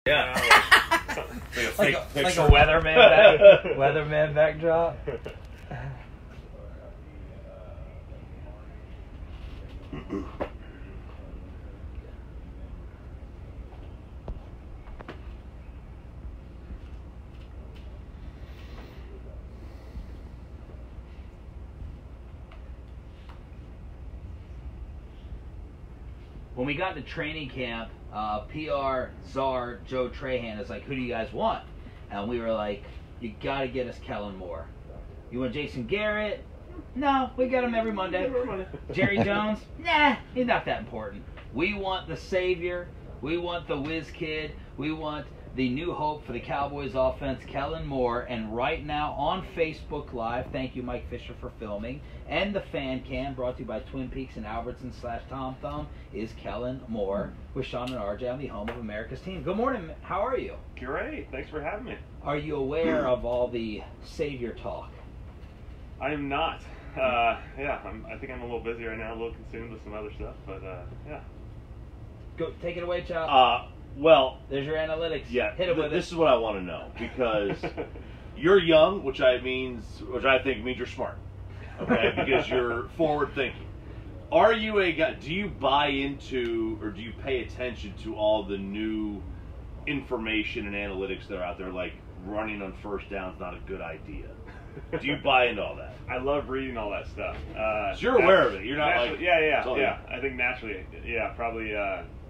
Yeah. like a weatherman backdrop. When we got to training camp, PR czar Joe Trahan is like, "Who do you guys want?" And we were like, "You got to get us Kellen Moore. You want Jason Garrett? No, we get him every Monday. Jerry Jones? Nah, he's not that important. We want the savior. We want the whiz kid. We want the new hope for the Cowboys offense, Kellen Moore." And right now on Facebook Live, thank you Mike Fisher for filming, and the fan cam brought to you by Twin Peaks and Albertson / Tom Thumb, is Kellen Moore with Shan and RJ on the home of America's team. Good morning. How are you? Great. Thanks for having me. Are you aware of all the savior talk? I am not. I think I'm a little busy right now, a little consumed with some other stuff, but yeah. Go, take it away, Chop. Well, There's your analytics. yeah. Hit it with This it. is what I want to know, because you're young, which I think means you're smart. Okay, because you're forward thinking. Are you a guy? Do you buy into, or do you pay attention to all the new information and analytics that are out there, like running on first down is not a good idea? Do you buy into all that? I love reading all that stuff. So you're aware of it. You're not like yeah. I think naturally, probably.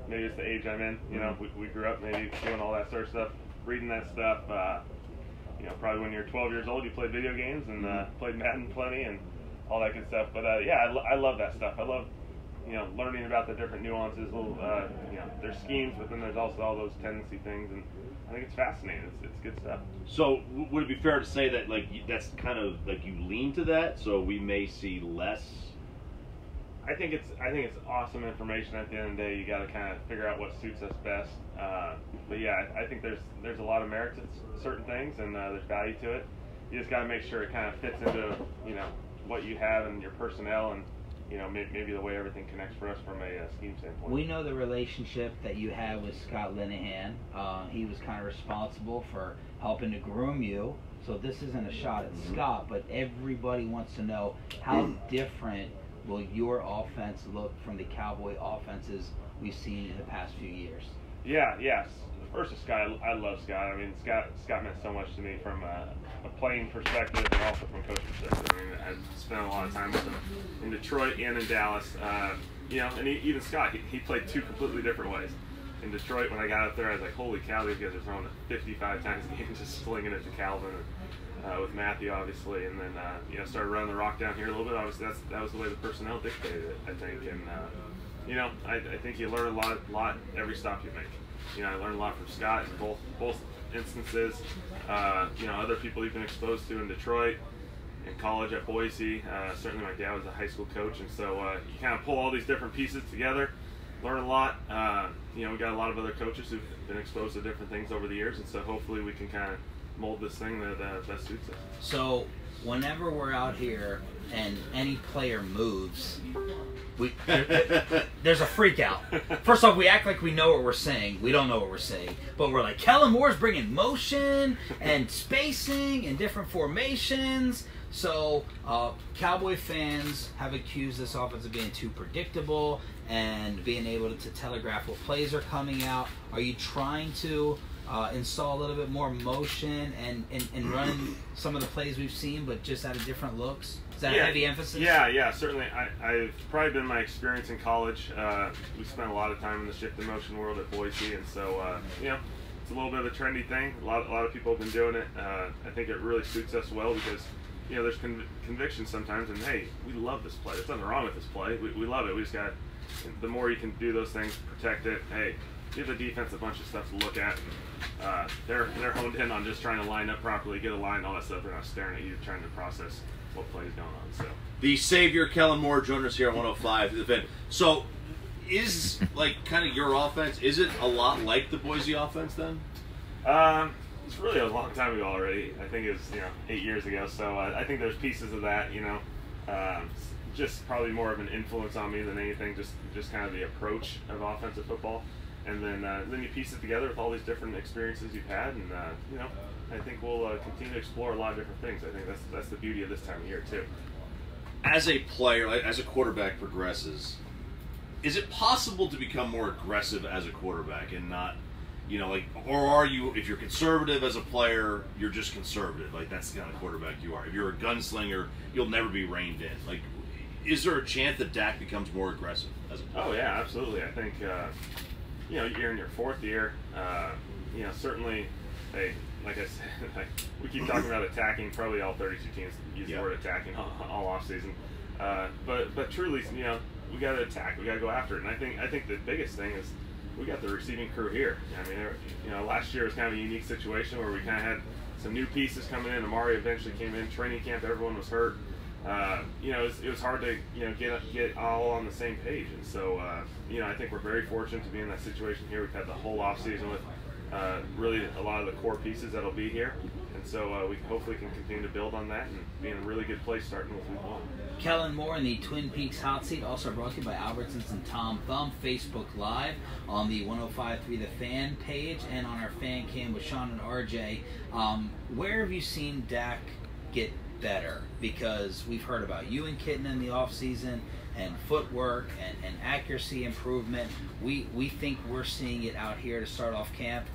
Maybe it's the age I'm in. You know, we grew up maybe doing all that sort of stuff, reading that stuff. Probably when you're 12 years old, you played video games and played Madden plenty and all that good stuff. But I love that stuff. I love, learning about the different nuances. Little, there's schemes, but then there's also all those tendency things, and I think it's fascinating. It's good stuff. So would it be fair to say that that's kind of like you lean to that? So we may see less. I think it's awesome information. At the end of the day, you got to kind of figure out what suits us best. But yeah, I think there's a lot of merit to certain things, and there's value to it. You just got to make sure it kind of fits into what you have and your personnel, and maybe the way everything connects for us from a scheme standpoint. We know the relationship that you have with Scott Linehan. He was kind of responsible for helping to groom you. So this isn't a shot at Scott, but everybody wants to know how different will your offense look from the Cowboy offenses we've seen in the past few years? Yes. First is Scott. I love Scott. I mean, Scott meant so much to me from a playing perspective and also from coach perspective. I mean, I've spent a lot of time with him in Detroit and in Dallas. And even Scott, he played two completely different ways. In Detroit, when I got up there, I was like, holy cow, these guys are throwing it 55 times a game, just slinging it to Calvin. With Matthew, obviously, and then started running the rock down here a little bit. Obviously, that was the way the personnel dictated it, I think. And I think you learn a lot every stop you make. I learned a lot from Scott in both instances. Other people you've been exposed to in Detroit, in college at Boise. Certainly, my dad was a high school coach, and so you kind of pull all these different pieces together, learn a lot. We got a lot of other coaches who've been exposed to different things over the years, and so hopefully we can kind of mold this thing that best suits us. So whenever we're out here and any player moves, there's a freak out. First off, we act like we know what we're saying. We don't know what we're saying, but we're like, Kellen Moore's bringing motion and spacing and different formations. So Cowboy fans have accused this offense of being too predictable and being able to telegraph what plays are coming out. Are you trying to install a little bit more motion and run some of the plays we've seen, but just out of different looks? Is that a heavy emphasis? Yeah, certainly. I've probably been my experience in college. We spent a lot of time in the shift and motion world at Boise, and so it's a little bit of a trendy thing. A lot of people have been doing it. I think it really suits us well because there's conviction sometimes, and hey, we love this play. There's nothing wrong with this play. We love it. We just got, the more you can do those things, protect it. Hey, give the defense a bunch of stuff to look at. They're honed in on just trying to line up properly, get a line, all that stuff. They're not staring at you, trying to process what play is going on. So the savior Kellen Moore joined us here on 105 the event. So is kind of your offense? Is it a lot like the Boise offense then? It's really a long time ago already. I think it was 8 years ago. So I think there's pieces of that. Just probably more of an influence on me than anything. Just kind of the approach of offensive football. and then you piece it together with all these different experiences you've had, and you know, I think we'll continue to explore a lot of different things. I think that's the beauty of this time of year too. As a player, as a quarterback progresses, is it possible to become more aggressive as a quarterback and not, you know, like, or are you, if you're conservative as a player, you're just conservative, like that's the kind of quarterback you are. If you're a gunslinger, you'll never be reined in. Like, is there a chance that Dak becomes more aggressive as a player? Oh yeah, absolutely. I think you know, you're in your 4th year. You know, certainly, hey, like I said, we keep talking about attacking. Probably all 32 teams use the word attacking all off season. But truly, you know, we got to attack. We got to go after it. And I think the biggest thing is we got the receiving crew here. I mean, you know, last year was kind of a unique situation where we kind of had some new pieces coming in. Amari eventually came in. Training camp, everyone was hurt. You know, it was hard to, you know, get all on the same page. And so, you know, I think we're very fortunate to be in that situation here. We've had the whole off season with really a lot of the core pieces that'll be here. And so we hopefully can continue to build on that and be in a really good place starting with week 1. Kellen Moore in the Twin Peaks Hot Seat, also brought to you by Albertsons and Tom Thumb, Facebook Live, on the 105.3 The Fan page, and on our fan cam with Shan and RJ. Where have you seen Dak get better? Because we've heard about you and Kitten in the off season, and footwork and accuracy improvement. We think we're seeing it out here to start off camp.